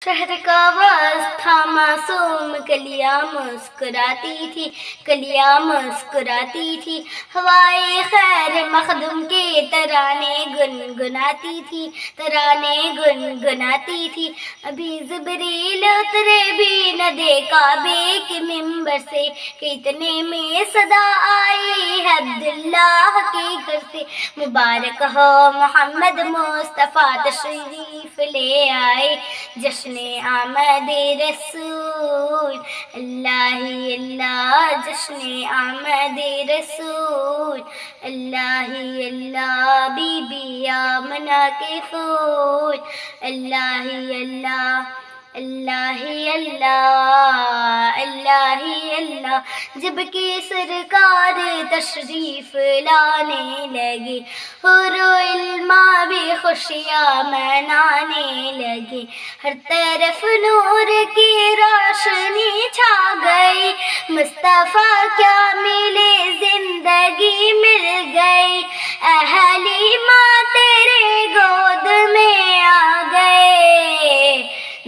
شہر کا وسط تھا معصوم، کلیاں مسکراتی تھی، کلیاں مسکراتی تھی، ہوائے خیر مخدوم کے ترانے گنگناتی تھی، ترانے گنگناتی تھی۔ ابھی جبریل اترے بھی نہ دے کعبے کے ممبر سے کہ اتنے میں صدا آئی ہے عبداللہ کے گھر سے، مبارک ہو محمد مصطفیٰ تشریف لے آئے، جشن آمد رسول، اللہ ہی اللہ، جشن آمد رسول، اللہ ہی اللہ، بی بی آمنہ کے پھول، اللہ ہی اللہ، اللہ ہی اللہ، اللہ ہی اللہ۔ جب کہ سرکار تشریف لانے لگے، حور و علماء بھی خوشیاں منانے لگے، ہر طرف نور کی روشنی چھا گئی، مصطفیٰ کیا ملے زندگی مل گئی، اہلی ماں تیرے گود میں آ گئے،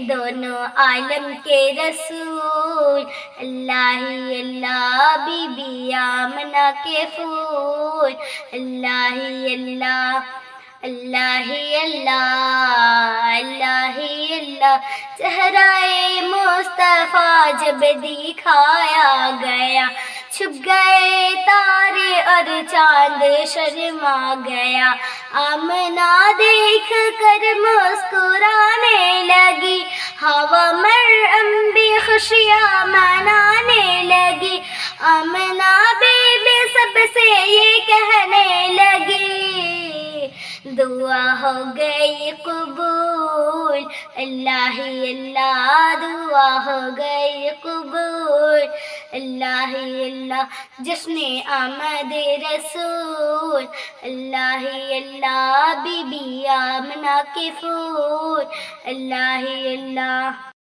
دونوں عالم کے رسول، اللہ ہی اللہ، بی بی آمنہ کے پھول، اللہ ہی اللہ، اللہ ہی اللہ، اللہ ہی اللہ۔ چہرہ مصطفیٰ جب دکھایا گیا، چھپ گئے تارے اور چاند شرما گیا، آمنہ دیکھ کر مسکرانے لگی، ہوا مریم بھی خوشیاں منانے لگی، آمنہ بی بی سب سے یہ کہنے لگی، دعا ہو گئی قبول، اللہ ہی اللہ، دعا ہو گئی قبول، اللہ ہی اللہ۔ جشن آمد رسول، اللہ ہی اللہ، بی بی آمنہ کے پھول، اللہ ہی اللہ۔